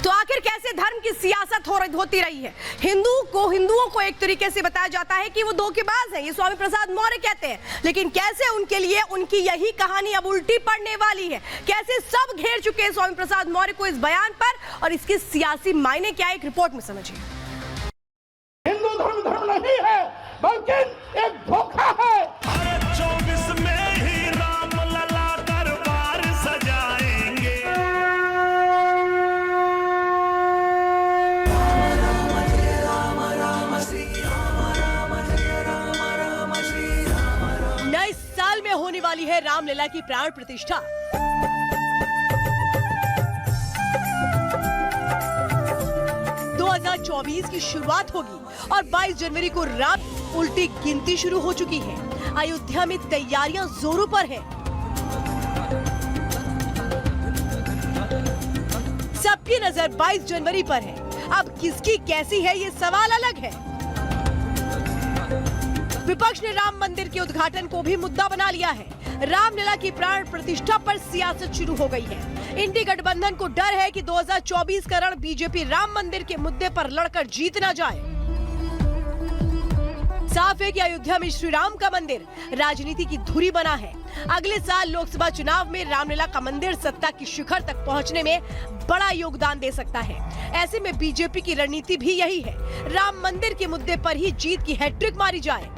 तो आखिर कैसे धर्म की सियासत होती रही है? हिंदुओं को एक तरीके से बताया जाता है कि वो धोखेबाज हैं, ये स्वामी प्रसाद मौर्य कहते हैं, लेकिन कैसे उनके लिए उनकी यही कहानी अब उल्टी पड़ने वाली है? कैसे सब घेर चुके हैं स्वामी प्रसाद मौर्य को इस बयान पर, और इसके सियासी मायने क्या है, एक रिपोर्ट में समझिए। हिंदू धर्म नहीं है, बल्कि एक धोखा है। 24 में ही राम लला दरबार सजाएंगे। नए साल में होने वाली है रामलला की प्राण प्रतिष्ठा। की शुरुआत होगी और 22 जनवरी को रात उल्टी गिनती शुरू हो चुकी है। अयोध्या में तैयारियां जोरों पर हैं। सबकी नजर 22 जनवरी पर है। अब किसकी कैसी है ये सवाल अलग है। विपक्ष ने राम मंदिर के उद्घाटन को भी मुद्दा बना लिया है। रामलला की प्राण प्रतिष्ठा पर सियासत शुरू हो गई है। इंडी गठबंधन को डर है कि 2024 का रण बीजेपी राम मंदिर के मुद्दे पर लड़कर जीत ना जाए। साफ है कि अयोध्या में श्री राम का मंदिर राजनीति की धुरी बना है। अगले साल लोकसभा चुनाव में रामलला का मंदिर सत्ता की शिखर तक पहुंचने में बड़ा योगदान दे सकता है। ऐसे में बीजेपी की रणनीति भी यही है, राम मंदिर के मुद्दे पर ही जीत की हैट्रिक मारी जाए।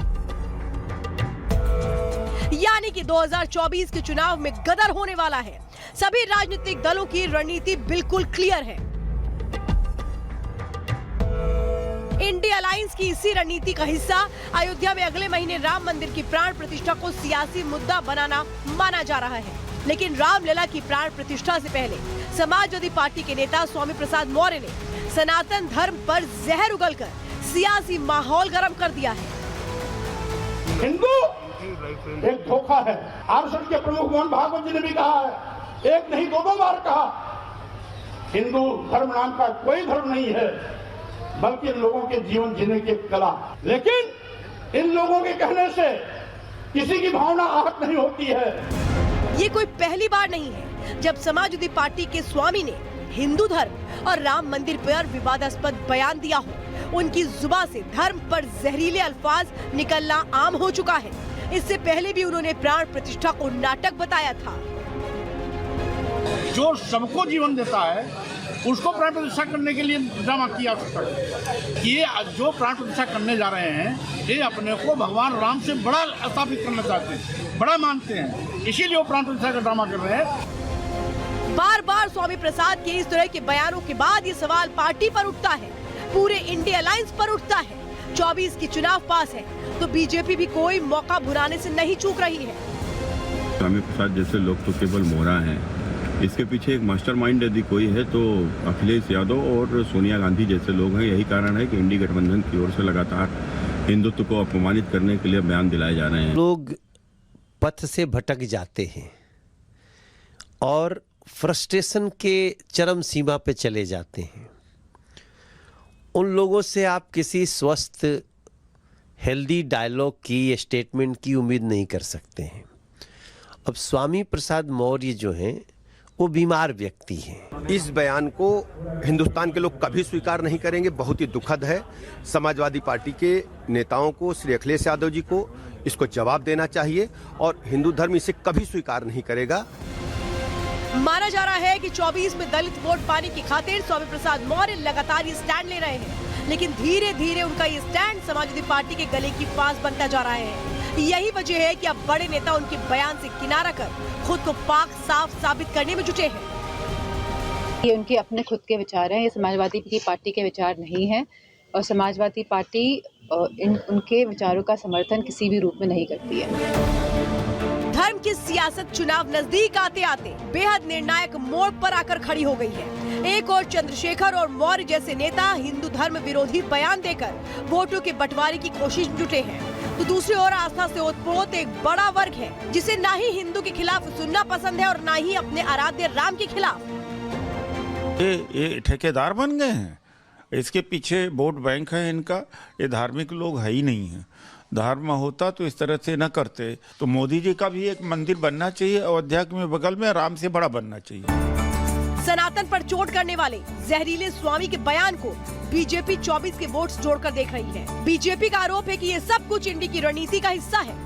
यानी कि 2024 के चुनाव में गदर होने वाला है। सभी राजनीतिक दलों की रणनीति बिल्कुल क्लियर है। इंडिया अलायंस की इसी रणनीति का हिस्सा अयोध्या में अगले महीने राम मंदिर की प्राण प्रतिष्ठा को सियासी मुद्दा बनाना माना जा रहा है। लेकिन रामलला की प्राण प्रतिष्ठा से पहले समाजवादी पार्टी के नेता स्वामी प्रसाद मौर्य ने सनातन धर्म पर जहर उगलकर सियासी माहौल गर्म कर दिया है। हिंदू एक धोखा है। आरएसएस के प्रमुख मोहन भागवत जी ने भी कहा है, एक नहीं दो बार कहा, हिंदू धर्म नाम का कोई धर्म नहीं है, बल्कि लोगों के जीवन जीने की कला। लेकिन इन लोगों के कहने से किसी की भावना आहत नहीं होती है। ये कोई पहली बार नहीं है जब समाजवादी पार्टी के स्वामी ने हिंदू धर्म और राम मंदिर पर विवादास्पद बयान दिया हो। उनकी जुबान से धर्म पर जहरीले अल्फाज निकलना आम हो चुका है। इससे पहले भी उन्होंने प्राण प्रतिष्ठा को नाटक बताया था। जो सबको जीवन देता है उसको प्राण प्रतिष्ठा करने के लिए ड्रामा किया सकता है। ये जो प्राण प्रतिष्ठा करने जा रहे हैं, ये अपने को भगवान राम से बड़ा स्थापित करना चाहते हैं, बड़ा मानते हैं, इसीलिए वो प्राण प्रतिष्ठा का ड्रामा कर रहे हैं। बार बार स्वामी प्रसाद के इस तरह के बयानों के बाद ये सवाल पार्टी पर उठता है, पूरे इंडिया अलायंस पर उठता है। 24 की चुनाव पास है तो बीजेपी भी कोई मौका भुनाने से नहीं चूक रही है। स्वामी प्रसाद जैसे लोग तो केवल मोहरा हैं, इसके पीछे एक मास्टरमाइंड यदि कोई है तो अखिलेश यादव और सोनिया गांधी जैसे लोग हैं। यही कारण है कि इंडी गठबंधन की ओर से लगातार हिंदुत्व को अपमानित करने के लिए बयान दिलाए जा रहे हैं। लोग पथ से भटक जाते हैं और फ्रस्ट्रेशन के चरम सीमा पे चले जाते हैं। उन लोगों से आप किसी स्वस्थ हेल्दी डायलॉग की, स्टेटमेंट की उम्मीद नहीं कर सकते हैं। अब स्वामी प्रसाद मौर्य जो हैं वो बीमार व्यक्ति हैं। इस बयान को हिंदुस्तान के लोग कभी स्वीकार नहीं करेंगे, बहुत ही दुखद है। समाजवादी पार्टी के नेताओं को, श्री अखिलेश यादव जी को इसको जवाब देना चाहिए और हिंदू धर्म इसे कभी स्वीकार नहीं करेगा। माना जा रहा है कि 24 में दलित वोट पाने की खातिर स्वामी प्रसाद मौर्य लगातार ये स्टैंड ले रहे हैं, लेकिन धीरे धीरे उनका ये स्टैंड समाजवादी पार्टी के गले की फांस बनता जा रहा है। यही वजह है कि अब बड़े नेता उनके बयान से किनारा कर खुद को पाक साफ साबित करने में जुटे हैं। ये उनके अपने खुद के विचार हैं, ये समाजवादी की पार्टी के विचार नहीं है और समाजवादी पार्टी उनके विचारों का समर्थन किसी भी रूप में नहीं करती है। धर्म की सियासत चुनाव नजदीक आते आते बेहद निर्णायक मोड़ पर आकर खड़ी हो गई है। एक और चंद्रशेखर और मौर्य जैसे नेता हिंदू धर्म विरोधी बयान देकर वोटों के बंटवारे की कोशिश में जुटे हैं, तो दूसरी ओर आस्था से ओतप्रोत एक बड़ा वर्ग है जिसे ना ही हिंदू के खिलाफ सुनना पसंद है और ना ही अपने आराध्य राम के खिलाफ। ये ठेकेदार बन गए हैं, इसके पीछे वोट बैंक है इनका। ये धार्मिक लोग है ही नहीं है। धर्म होता तो इस तरह से न करते। तो मोदी जी का भी एक मंदिर बनना चाहिए अयोध्या में बगल में, राम से बड़ा बनना चाहिए। सनातन पर चोट करने वाले जहरीले स्वामी के बयान को बीजेपी 24 के वोट्स जोड़कर देख रही है। बीजेपी का आरोप है कि ये सब कुछ इंडी की रणनीति का हिस्सा है।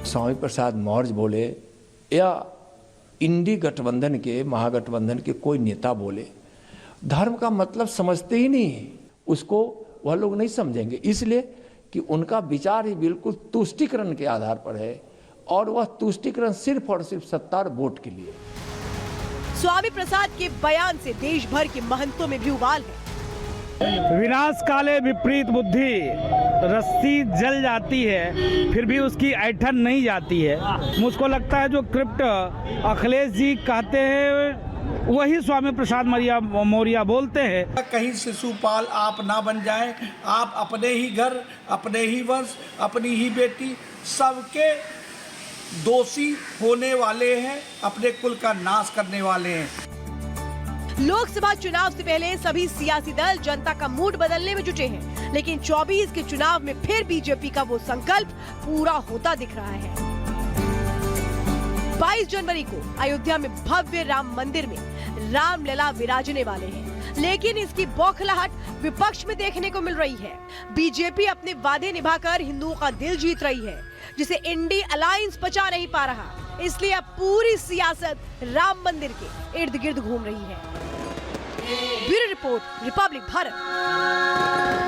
स्वामी प्रसाद मौर्य बोले या इंडी गठबंधन के, महागठबंधन के कोई नेता बोले, धर्म का मतलब समझते ही नहीं है, उसको वह लोग नहीं समझेंगे, इसलिए कि उनका विचार ही बिल्कुल तुष्टीकरण के आधार पर है और वह तुष्टीकरण सिर्फ और सिर्फ सत्ता और वोट के लिए। स्वामी प्रसाद के बयान से देश भर के महंतों में भी उबाल है। विनाश काले विपरीत बुद्धि, रस्सी जल जाती है फिर भी उसकी ऐठन नहीं जाती है। मुझको लगता है जो क्रिप्ट अखिलेश जी कहते हैं वही स्वामी प्रसाद मौर्य बोलते हैं। कहीं शिशुपाल आप ना बन जाएं, आप अपने ही घर, अपने ही वंश, अपनी ही बेटी, सबके दोषी होने वाले हैं, अपने कुल का नाश करने वाले हैं। लोकसभा चुनाव से पहले सभी सियासी दल जनता का मूड बदलने में जुटे हैं, लेकिन 24 के चुनाव में फिर बीजेपी का वो संकल्प पूरा होता दिख रहा है। 22 जनवरी को अयोध्या में भव्य राम मंदिर में रामलला विराजने वाले हैं, लेकिन इसकी बौखलाहट विपक्ष में देखने को मिल रही है। बीजेपी अपने वादे निभाकर हिंदुओं का दिल जीत रही है, जिसे इंडी अलायंस बचा नहीं पा रहा, इसलिए अब पूरी सियासत राम मंदिर के इर्द गिर्द घूम रही है। Bureau report, Republic Bharat.